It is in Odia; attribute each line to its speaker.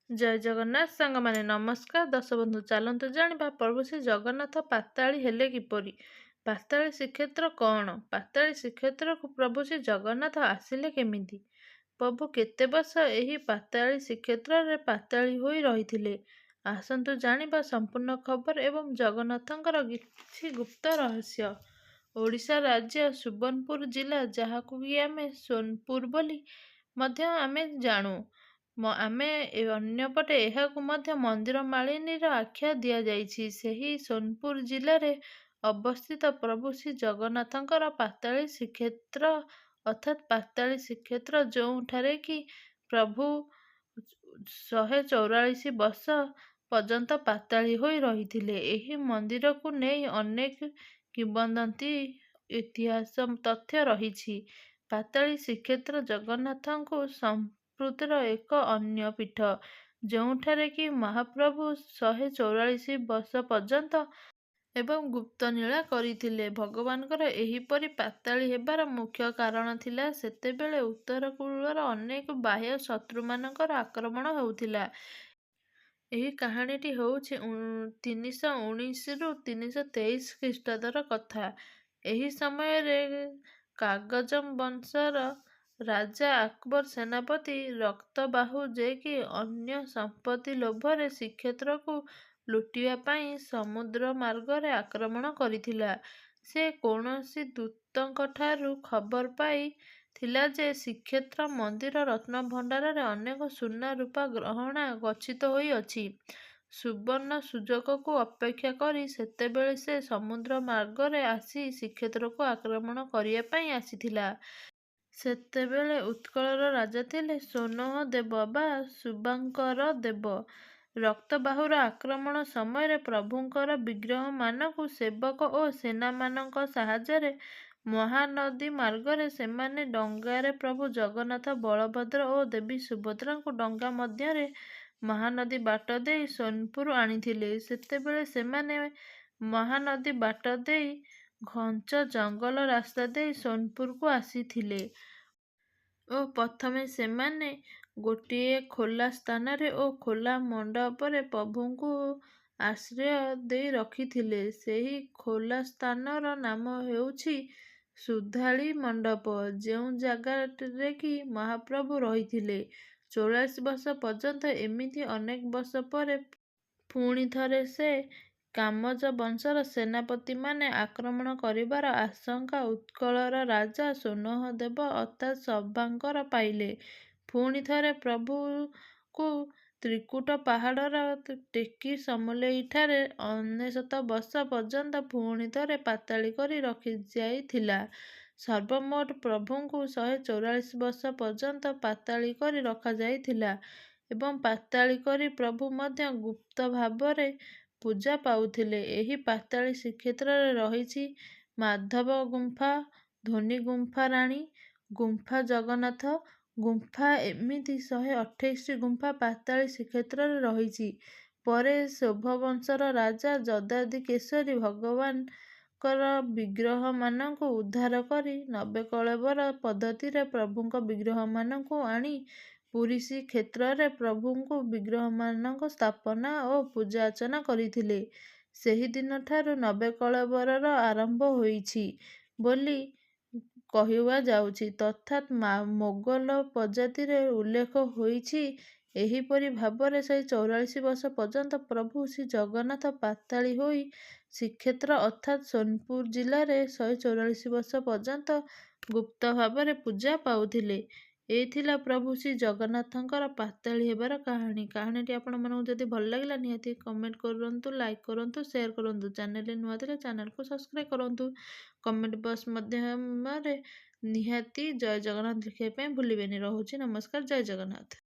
Speaker 1: ଜୟ ଜଗନ୍ନାଥ ସାଙ୍ଗମାନେ ନମସ୍କାର। ଦଶବନ୍ଧୁ ଚାଲନ୍ତୁ ଜାଣିବା ପ୍ରଭୁ ଶ୍ରୀ ଜଗନ୍ନାଥ ପାତାଳି ହେଲେ କିପରି। ପାତାଳି ଶ୍ରୀକ୍ଷେତ୍ର କ'ଣ? ପାତାଳି ଶ୍ରୀକ୍ଷେତ୍ରକୁ ପ୍ରଭୁ ଶ୍ରୀ ଜଗନ୍ନାଥ ଆସିଲେ କେମିତି? ପ୍ରଭୁ କେତେ ବର୍ଷ ଏହି ପାତାଳି ଶ୍ରୀକ୍ଷେତ୍ରରେ ପାତାଳି ହୋଇ ରହିଥିଲେ? ଆସନ୍ତୁ ଜାଣିବା ସମ୍ପୂର୍ଣ୍ଣ ଖବର ଏବଂ ଜଗନ୍ନାଥଙ୍କର କିଛି ଗୁପ୍ତ ରହସ୍ୟ। ଓଡ଼ିଶା ରାଜ୍ୟ ସୁବର୍ଣ୍ଣପୁର ଜିଲ୍ଲା, ଯାହାକୁ କି ଆମେ ସୋନପୁର ବୋଲି ମଧ୍ୟ ଆମେ ଜାଣୁ। ଆମେ ଅନ୍ୟପଟେ ଏହାକୁ ମଧ୍ୟ ମନ୍ଦିର ମାଳିନୀର ଆଖ୍ୟା ଦିଆଯାଇଛି। ସେହି ସୋନପୁର ଜିଲ୍ଲାରେ ଅବସ୍ଥିତ ପ୍ରଭୁ ଶ୍ରୀ ଜଗନ୍ନାଥଙ୍କର ପାତାଳି ଶ୍ରୀକ୍ଷେତ୍ର ଅର୍ଥାତ୍ ପାତାଳି ଶ୍ରୀକ୍ଷେତ୍ର, ଯେଉଁଠାରେ କି ପ୍ରଭୁ 144 ବର୍ଷ ପର୍ଯ୍ୟନ୍ତ ପାତାଳି ହୋଇ ରହିଥିଲେ। ଏହି ମନ୍ଦିରକୁ ନେଇ ଅନେକ କିମ୍ବଦନ୍ତୀ ଇତିହାସ ତଥ୍ୟ ରହିଛି। ପାତାଳି ଶ୍ରୀକ୍ଷେତ୍ର ଜଗନ୍ନାଥଙ୍କୁ ସମ୍ପୃକ୍ତିର ଏକ ଅନ୍ୟ ପୀଠ, ଯେଉଁଠାରେ କି ମହାପ୍ରଭୁ 144 ବର୍ଷ ପର୍ଯ୍ୟନ୍ତ ଏବଂ ଗୁପ୍ତ ନୀଳା କରିଥିଲେ। ଭଗବାନଙ୍କର ଏହିପରି ପାତାଳି ହେବାର ମୁଖ୍ୟ କାରଣ ଥିଲା, ସେତେବେଳେ ଉତ୍ତର କୂଳର ଅନେକ ବାହ୍ୟ ଶତ୍ରୁମାନଙ୍କର ଆକ୍ରମଣ ହେଉଥିଲା। ଏହି କାହାଣୀଟି ହେଉଛି 319 ରୁ 323 ଖ୍ରୀଷ୍ଟାବ୍ଦର କଥା। ଏହି ସମୟରେ କାଗଜ ବଂଶର ରାଜା ଆକବର ସେନାପତି ରକ୍ତବାହୁ, ଯେ କି ଅନ୍ୟ ସମ୍ପତ୍ତି ଲୋଭରେ ଶ୍ରୀକ୍ଷେତ୍ରକୁ ଲୁଟିବା ପାଇଁ ସମୁଦ୍ର ମାର୍ଗରେ ଆକ୍ରମଣ କରିଥିଲା। ସେ କୌଣସି ଦୂତଙ୍କଠାରୁ ଖବର ପାଇଥିଲା ଯେ ଶ୍ରୀକ୍ଷେତ୍ର ମନ୍ଦିର ରତ୍ନଭଣ୍ଡାରରେ ଅନେକ ସୁନା ରୂପା ଗହଣା ଗଚ୍ଛିତ ହୋଇ ଅଛି। ସୁବର୍ଣ୍ଣ ସୁଯୋଗକୁ ଅପେକ୍ଷା କରି ସେତେବେଳେ ସେ ସମୁଦ୍ର ମାର୍ଗରେ ଆସି ଶ୍ରୀକ୍ଷେତ୍ରକୁ ଆକ୍ରମଣ କରିବା ପାଇଁ ଆସିଥିଲା। ସେତେବେଳେ ଉତ୍କଳର ରାଜା ଥିଲେ ସୋନହଦେବ ବା ଶୁଭାଙ୍କର ଦେବ। ରକ୍ତବାହୁର ଆକ୍ରମଣ ସମୟରେ ପ୍ରଭୁଙ୍କର ବିଗ୍ରହମାନଙ୍କୁ ସେବକ ଓ ସେନାମାନଙ୍କ ସାହାଯ୍ୟରେ ମହାନଦୀ ମାର୍ଗରେ ସେମାନେ ଡଙ୍ଗାରେ ପ୍ରଭୁ ଜଗନ୍ନାଥ, ବଳଭଦ୍ର ଓ ଦେବୀ ସୁଭଦ୍ରାଙ୍କୁ ଡଙ୍ଗା ମଧ୍ୟରେ ମହାନଦୀ ବାଟ ଦେଇ ସୋନପୁର ଆଣିଥିଲେ। ସେତେବେଳେ ସେମାନେ ମହାନଦୀ ବାଟ ଦେଇ ଘଞ୍ଚ ଜଙ୍ଗଲ ରାସ୍ତା ଦେଇ ସୋନପୁରକୁ ଆସିଥିଲେ ଓ ପ୍ରଥମେ ସେମାନେ ଗୋଟିଏ ଖୋଲା ସ୍ଥାନରେ ଓ ଖୋଲା ମଣ୍ଡପରେ ପ୍ରଭୁଙ୍କୁ ଆଶ୍ରୟ ଦେଇ ରଖିଥିଲେ। ସେହି ଖୋଲା ସ୍ଥାନର ନାମ ହେଉଛି ସୁଧାଳି ମଣ୍ଡପ, ଯେଉଁ ଜାଗାରେ କି ମହାପ୍ରଭୁ ରହିଥିଲେ 44 ବର୍ଷ ପର୍ଯ୍ୟନ୍ତ। ଏମିତି ଅନେକ ବର୍ଷ ପରେ ପୁଣି ଥରେ ସେ କାମଜ ବଂଶର ସେନାପତିମାନେ ଆକ୍ରମଣ କରିବାର ଆଶଙ୍କା ଉତ୍କଳର ରାଜା ସୋନହଦେବ ଅର୍ଥାତ୍ ଶୁଭାଙ୍କର ପାଇଲେ। ପୁଣି ଥରେ ପ୍ରଭୁଙ୍କୁ ତ୍ରିକୁଟ ପାହାଡ଼ର ଟେକି ସମଲେଇଠାରେ 99 ବର୍ଷ ପର୍ଯ୍ୟନ୍ତ ପୁଣି ଥରେ ପାତାଳି କରି ରଖାଯାଇଥିଲା। ସର୍ବମୋଟ ପ୍ରଭୁଙ୍କୁ 144 ବର୍ଷ ପର୍ଯ୍ୟନ୍ତ ପାତାଳି କରି ରଖାଯାଇଥିଲା ଏବଂ ପାତାଳି କରି ପ୍ରଭୁ ମଧ୍ୟ ଗୁପ୍ତ ଭାବରେ ପୂଜା ପାଉଥିଲେ। ଏହି ପାତାଳି ଶ୍ରୀକ୍ଷେତ୍ରରେ ରହିଛି ମାଧବ ଗୁମ୍ଫା, ଧୋନି ଗୁମ୍ଫା, ରାଣୀ ଗୁମ୍ଫା, ଜଗନ୍ନାଥ ଗୁମ୍ଫା, ଏମିତି 128ଟି ଗୁମ୍ଫା ପାତାଳି ଶ୍ରୀକ୍ଷେତ୍ରରେ ରହିଛି। ପରେ ଶୈବବଂଶର ରାଜା ଯଯାତି କେଶରୀ ଭଗବାନଙ୍କର ବିଗ୍ରହମାନଙ୍କୁ ଉଦ୍ଧାର କରି ନବେକଳେବର ପଦ୍ଧତିରେ ପ୍ରଭୁଙ୍କ ବିଗ୍ରହମାନଙ୍କୁ ଆଣି ପୁରୀ ଶ୍ରୀକ୍ଷେତ୍ରରେ ପ୍ରଭୁଙ୍କ ବିଗ୍ରହମାନଙ୍କ ସ୍ଥାପନା ଓ ପୂଜାର୍ଚ୍ଚନା କରିଥିଲେ। ସେହିଦିନଠାରୁ ନବେକଳେବରର ଆରମ୍ଭ ହୋଇଛି ବୋଲି କୁହାଯାଉଛି ତଥା ମୋଗଲ ପ୍ରଜାତିରେ ଉଲ୍ଲେଖ ହୋଇଛି। ଏହିପରି ଭାବରେ 144 ବର୍ଷ ପର୍ଯ୍ୟନ୍ତ ପ୍ରଭୁ ଶ୍ରୀ ଜଗନ୍ନାଥ ପାତାଳି ହୋଇ ଶ୍ରୀକ୍ଷେତ୍ର ଅର୍ଥାତ୍ ସୋନପୁର ଜିଲ୍ଲାରେ 144 ବର୍ଷ ପର୍ଯ୍ୟନ୍ତ ଗୁପ୍ତ ଭାବରେ ପୂଜା ପାଉଥିଲେ। ଏ ଥିଲା ପ୍ରଭୁ ଶ୍ରୀ ଜଗନ୍ନାଥଙ୍କର ପାତାଳି ହେବାର କାହାଣୀ। କାହାଣୀଟି ଆପଣମାନଙ୍କୁ ଯଦି ଭଲ ଲାଗିଲା, ନିହାତି କମେଣ୍ଟ କରନ୍ତୁ, ଲାଇକ୍ କରନ୍ତୁ, ସେୟାର କରନ୍ତୁ। ଚ୍ୟାନେଲରେ ନୂଆ ଥିଲେ ଚ୍ୟାନେଲକୁ ସବସ୍କ୍ରାଇବ୍ କରନ୍ତୁ। କମେଣ୍ଟ ବକ୍ସ ମାଧ୍ୟମରେ ନିହାତି ଜୟ ଜଗନ୍ନାଥ ଲେଖିବା ପାଇଁ ଭୁଲିବେନି। ରହୁଛି, ନମସ୍କାର, ଜୟ ଜଗନ୍ନାଥ।